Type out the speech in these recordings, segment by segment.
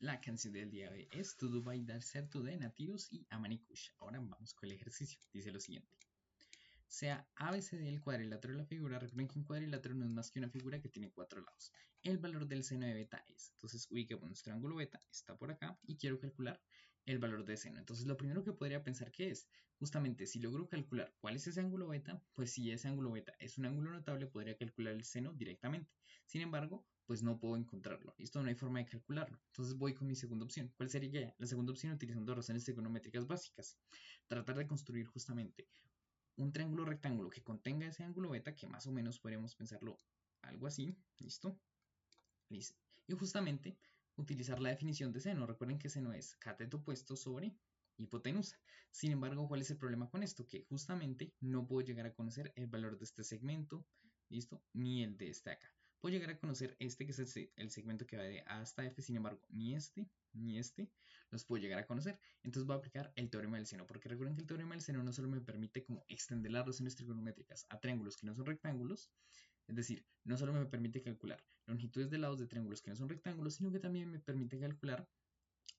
La canción del día de hoy es To Do by Darcerto de Nativos y Amani Kush. Ahora vamos con el ejercicio. Dice lo siguiente. Sea ABCD el cuadrilátero de la figura. Recuerden que un cuadrilátero no es más que una figura que tiene 4 lados. El valor del seno de beta es. Entonces ubiquemos nuestro ángulo beta, está por acá, y quiero calcular el valor de seno. Entonces lo primero que podría pensar que es, justamente si logro calcular cuál es ese ángulo beta, pues si ese ángulo beta es un ángulo notable, podría calcular el seno directamente. Sin embargo, pues no puedo encontrarlo. Esto no hay forma de calcularlo. Entonces voy con mi segunda opción. ¿Cuál sería? La segunda opción utilizando razones trigonométricas básicas. Tratar de construir justamente un triángulo rectángulo que contenga ese ángulo beta, que más o menos podríamos pensarlo algo así. ¿Listo? Listo. Y justamente utilizar la definición de seno. Recuerden que seno es cateto opuesto sobre hipotenusa. Sin embargo, ¿cuál es el problema con esto? Que justamente no puedo llegar a conocer el valor de este segmento, ¿listo? Ni el de este acá. Puedo llegar a conocer este, que es el segmento que va de A hasta F, sin embargo, ni este los puedo llegar a conocer. Entonces voy a aplicar el teorema del seno, porque recuerden que el teorema del seno no solo me permite como extender las razones trigonométricas a triángulos que no son rectángulos, es decir, no solo me permite calcular longitudes de lados de triángulos que no son rectángulos, sino que también me permite calcular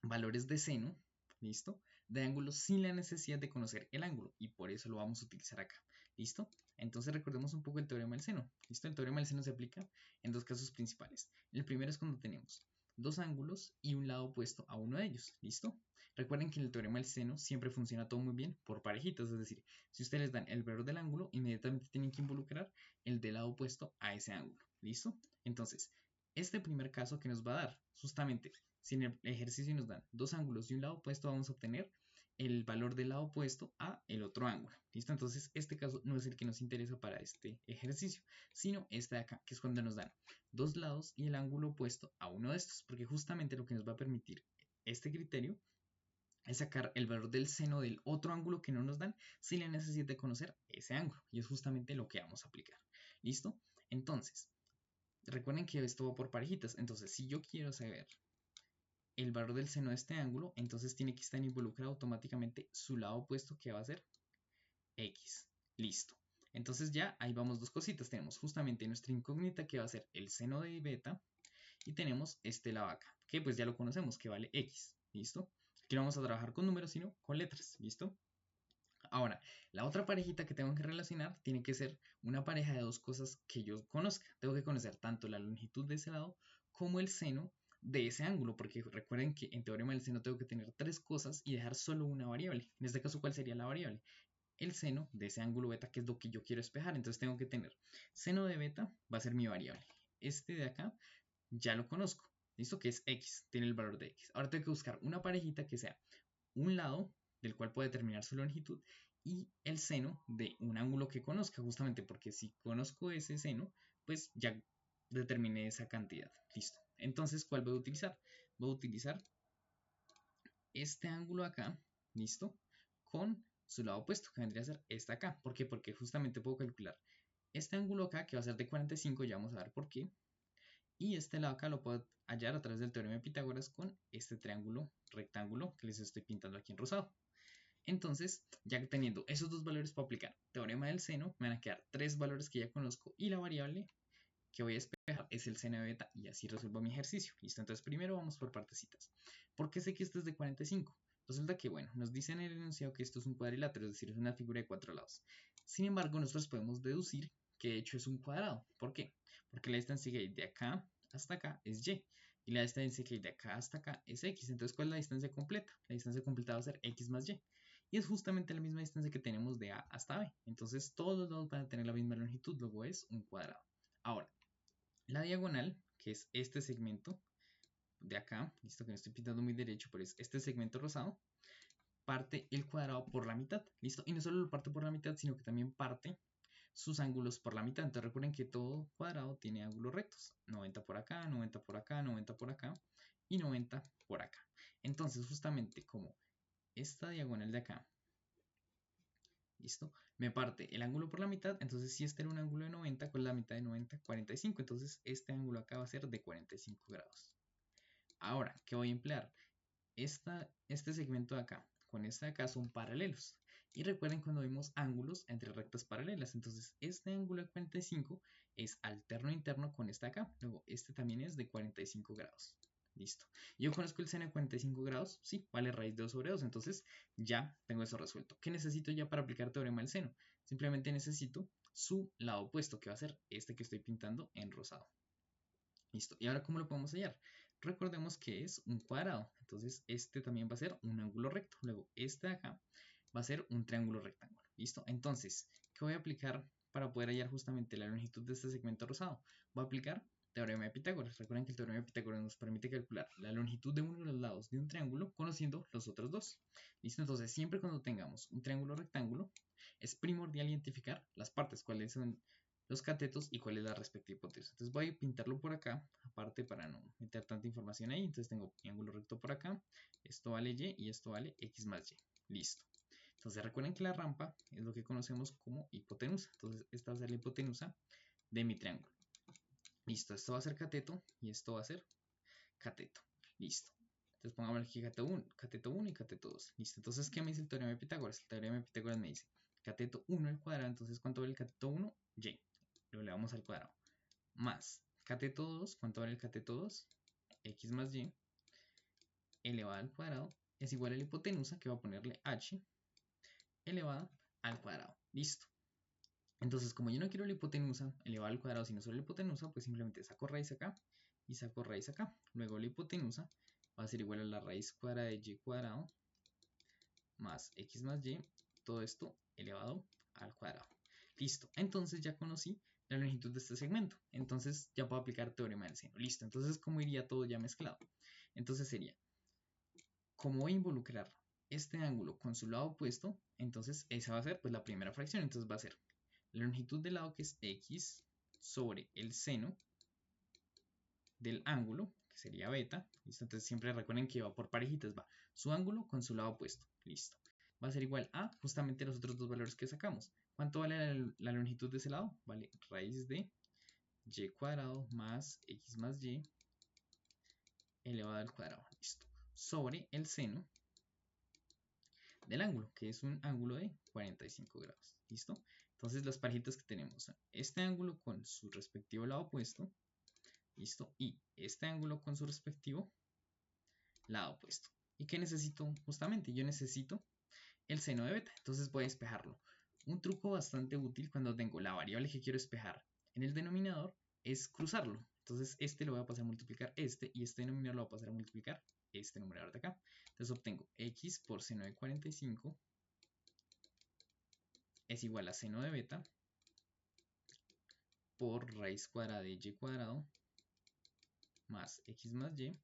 valores de seno, ¿listo? De ángulos sin la necesidad de conocer el ángulo, y por eso lo vamos a utilizar acá, ¿listo? Entonces recordemos un poco el teorema del seno, ¿listo? El teorema del seno se aplica en dos casos principales. El primero es cuando tenemos dos ángulos y un lado opuesto a uno de ellos, ¿listo? Recuerden que en el teorema del seno siempre funciona todo muy bien por parejitas, es decir, si ustedes les dan el valor del ángulo, inmediatamente tienen que involucrar el del lado opuesto a ese ángulo, ¿listo? Entonces, este primer caso que nos va a dar, justamente, si en el ejercicio nos dan dos ángulos y un lado opuesto, vamos a obtener el valor del lado opuesto a el otro ángulo, ¿listo? Entonces, este caso no es el que nos interesa para este ejercicio, sino este de acá, que es cuando nos dan dos lados y el ángulo opuesto a uno de estos, porque justamente lo que nos va a permitir este criterio es sacar el valor del seno del otro ángulo que no nos dan sin la necesidad de conocer ese ángulo, y es justamente lo que vamos a aplicar, ¿listo? Entonces, recuerden que esto va por parejitas, entonces si yo quiero saber el valor del seno de este ángulo, entonces tiene que estar involucrado automáticamente su lado opuesto, que va a ser X. Listo. Entonces ya ahí vamos dos cositas. Tenemos justamente nuestra incógnita, que va a ser el seno de beta, y tenemos este lado acá, que pues ya lo conocemos, que vale X. ¿Listo? Aquí no vamos a trabajar con números, sino con letras. ¿Listo? Ahora, la otra parejita que tengo que relacionar tiene que ser una pareja de dos cosas que yo conozca. Tengo que conocer tanto la longitud de ese lado como el seno de ese ángulo, porque recuerden que en teorema del seno tengo que tener tres cosas y dejar solo una variable. En este caso, ¿cuál sería la variable? El seno de ese ángulo beta, que es lo que yo quiero despejar. Entonces tengo que tener seno de beta, va a ser mi variable. Este de acá ya lo conozco, ¿listo? Que es X, tiene el valor de X. Ahora tengo que buscar una parejita que sea un lado del cual puedo determinar su longitud y el seno de un ángulo que conozca, justamente porque si conozco ese seno, pues ya determiné esa cantidad. Listo. Entonces, ¿cuál voy a utilizar? Voy a utilizar este ángulo acá, ¿listo? Con su lado opuesto, que vendría a ser este acá. ¿Por qué? Porque justamente puedo calcular este ángulo acá, que va a ser de 45, ya vamos a ver por qué. Y este lado acá lo puedo hallar a través del teorema de Pitágoras con este triángulo rectángulo que les estoy pintando aquí en rosado. Entonces, ya que teniendo esos dos valores para aplicar teorema del seno, me van a quedar tres valores que ya conozco y la variable que voy a despejar es el seno de beta, y así resuelvo mi ejercicio. ¿Listo? Entonces, primero vamos por partecitas. ¿Por qué sé que esto es de 45? Resulta que, bueno, nos dice en el enunciado que esto es un cuadrilátero, es decir, es una figura de 4 lados. Sin embargo, nosotros podemos deducir que de hecho es un cuadrado. ¿Por qué? Porque la distancia que hay de acá hasta acá es y, y la distancia que hay de acá hasta acá es x. Entonces, ¿cuál es la distancia completa? La distancia completa va a ser x más y. Y es justamente la misma distancia que tenemos de A hasta B. Entonces, todos los lados van a tener la misma longitud, luego es un cuadrado. Ahora, la diagonal, que es este segmento de acá, listo, que no estoy pintando muy derecho, pero es este segmento rosado, parte el cuadrado por la mitad, listo, y no solo lo parte por la mitad, sino que también parte sus ángulos por la mitad. Entonces recuerden que todo cuadrado tiene ángulos rectos, 90 por acá, 90 por acá, 90 por acá y 90 por acá. Entonces justamente como esta diagonal de acá, ¿listo? Me parte el ángulo por la mitad, entonces si este era un ángulo de 90, ¿cuál es la mitad de 90? 45, entonces este ángulo acá va a ser de 45 grados. Ahora, ¿qué voy a emplear? Este segmento de acá con este de acá son paralelos. Y recuerden cuando vimos ángulos entre rectas paralelas, entonces este ángulo de 45 es alterno interno con este de acá, luego este también es de 45 grados. Listo. Yo conozco el seno de 45 grados, sí, vale raíz de 2 sobre 2, entonces ya tengo eso resuelto. ¿Qué necesito ya para aplicar teorema del seno? Simplemente necesito su lado opuesto, que va a ser este que estoy pintando en rosado. Listo, y ahora ¿cómo lo podemos hallar? Recordemos que es un cuadrado, entonces este también va a ser un ángulo recto, luego este de acá va a ser un triángulo rectángulo. ¿Listo? Entonces, ¿qué voy a aplicar para poder hallar justamente la longitud de este segmento rosado? Voy a aplicar teorema de Pitágoras. Recuerden que el teorema de Pitágoras nos permite calcular la longitud de uno de los lados de un triángulo conociendo los otros dos. ¿Listo? Entonces, siempre cuando tengamos un triángulo rectángulo, es primordial identificar las partes, cuáles son los catetos y cuál es la respectiva hipotenusa. Entonces voy a pintarlo por acá, aparte para no meter tanta información ahí. Entonces tengo mi ángulo recto por acá, esto vale y y esto vale x más y. Listo. Entonces recuerden que la rampa es lo que conocemos como hipotenusa. Entonces esta va a ser la hipotenusa de mi triángulo. Listo, esto va a ser cateto y esto va a ser cateto. Listo. Entonces pongamos aquí cateto 1 y cateto 2. Listo. Entonces, ¿qué me dice el teorema de Pitágoras? El teorema de Pitágoras me dice cateto 1 al cuadrado. Entonces, ¿cuánto vale el cateto 1? Y. Lo elevamos al cuadrado. Más cateto 2. ¿Cuánto vale el cateto 2? X más y elevado al cuadrado es igual a la hipotenusa, que va a ponerle h elevada al cuadrado. Listo. Entonces, como yo no quiero la hipotenusa elevada al cuadrado, sino solo la hipotenusa, pues simplemente saco raíz acá y saco raíz acá. Luego la hipotenusa va a ser igual a la raíz cuadrada de y cuadrado más x más y, todo esto elevado al cuadrado. Listo. Entonces ya conocí la longitud de este segmento. Entonces ya puedo aplicar teorema del seno. Listo. Entonces, ¿cómo iría todo ya mezclado? Entonces sería, como voy a involucrar este ángulo con su lado opuesto, entonces esa va a ser pues la primera fracción. Entonces va a ser la longitud del lado que es x sobre el seno del ángulo, que sería beta. ¿Listo? Entonces siempre recuerden que va por parejitas, va su ángulo con su lado opuesto. Listo. Va a ser igual a justamente los otros dos valores que sacamos. ¿Cuánto vale la longitud de ese lado? Vale raíz de y cuadrado más x más y elevado al cuadrado. Listo. Sobre el seno del ángulo, que es un ángulo de 45 grados. ¿Listo? Entonces las parejitas que tenemos son este ángulo con su respectivo lado opuesto, ¿listo? Y este ángulo con su respectivo lado opuesto. ¿Y qué necesito? Justamente yo necesito el seno de beta, entonces voy a despejarlo. Un truco bastante útil cuando tengo la variable que quiero despejar en el denominador es cruzarlo. Entonces este lo voy a pasar a multiplicar este y este denominador lo voy a pasar a multiplicar este numerador de acá. Entonces obtengo x por seno de 45 es igual a seno de beta por raíz cuadrada de y cuadrado más x más y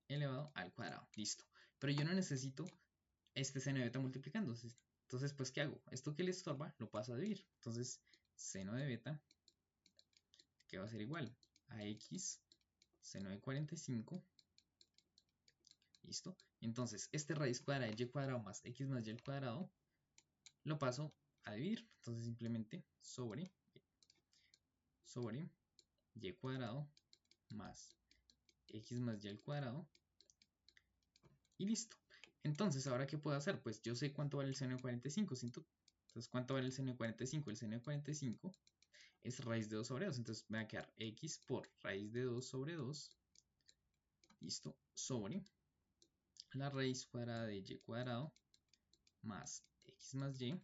elevado al cuadrado. Listo. Pero yo no necesito este seno de beta multiplicándose. Entonces, pues, ¿qué hago? Esto que le estorba lo paso a dividir. Entonces, seno de beta, que va a ser igual a x seno de 45. ¿Listo? Entonces, este raíz cuadrada de y cuadrado más x más y al cuadrado lo paso a dividir. Entonces, simplemente sobre y cuadrado más x más y al cuadrado. Y listo. Entonces, ¿ahora qué puedo hacer? Pues yo sé cuánto vale el seno de 45, ¿cierto? Entonces, ¿cuánto vale el seno de 45? El seno de 45 es raíz de 2 sobre 2. Entonces, me va a quedar x por raíz de 2 sobre 2. Listo. Sobre la raíz cuadrada de y cuadrado más x más y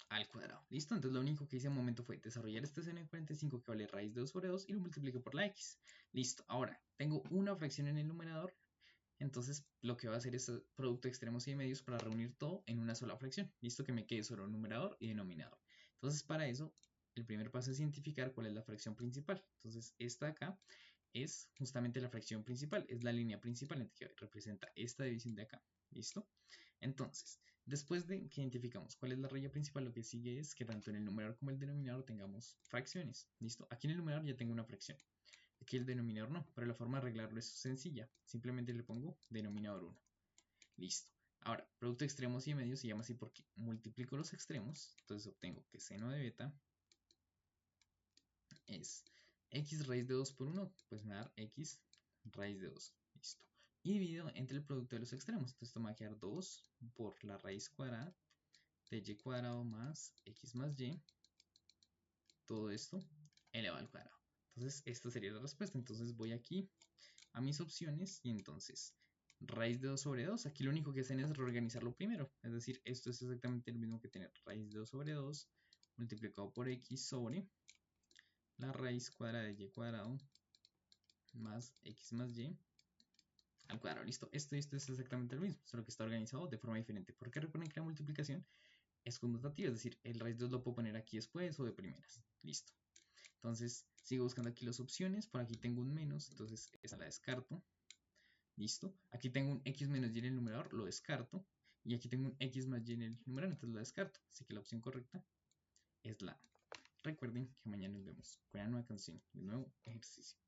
al cuadrado. ¿Listo? Entonces lo único que hice en un momento fue desarrollar este seno de 45 que vale raíz de 2 sobre 2 y lo multipliqué por la x. Listo. Ahora, tengo una fracción en el numerador. Entonces lo que voy a hacer es producto de extremos y de medios para reunir todo en una sola fracción. Listo, que me quede solo numerador y denominador. Entonces para eso, el primer paso es identificar cuál es la fracción principal. Entonces esta de acá es justamente la fracción principal, es la línea principal que representa esta división de acá. ¿Listo? Entonces, después de que identificamos cuál es la raya principal, lo que sigue es que tanto en el numerador como el denominador tengamos fracciones. ¿Listo? Aquí en el numerador ya tengo una fracción. Aquí el denominador no, pero la forma de arreglarlo es sencilla. Simplemente le pongo denominador 1. Listo. Ahora, producto de extremos y de medios se llama así porque multiplico los extremos. Entonces obtengo que seno de beta es x raíz de 2 por 1. Pues me va a dar x raíz de 2. Listo. Y dividido entre el producto de los extremos. Entonces esto me va a quedar 2 por la raíz cuadrada de y cuadrado más x más y. Todo esto elevado al cuadrado. Entonces, esta sería la respuesta. Entonces, voy aquí a mis opciones y entonces raíz de 2 sobre 2. Aquí lo único que hacen es reorganizarlo primero. Es decir, esto es exactamente lo mismo que tener raíz de 2 sobre 2 multiplicado por x sobre la raíz cuadrada de y cuadrado más x más y al cuadrado. Listo, esto y esto es exactamente lo mismo, solo que está organizado de forma diferente. Porque recuerden que la multiplicación es conmutativa, es decir, el raíz 2 lo puedo poner aquí después o de primeras. Listo. Entonces, sigo buscando aquí las opciones. Por aquí tengo un menos, entonces esa la descarto. Listo. Aquí tengo un x menos y en el numerador, lo descarto. Y aquí tengo un x más y en el numerador, entonces lo descarto. Así que la opción correcta es la A. Recuerden que mañana nos vemos con una nueva canción y un nuevo ejercicio.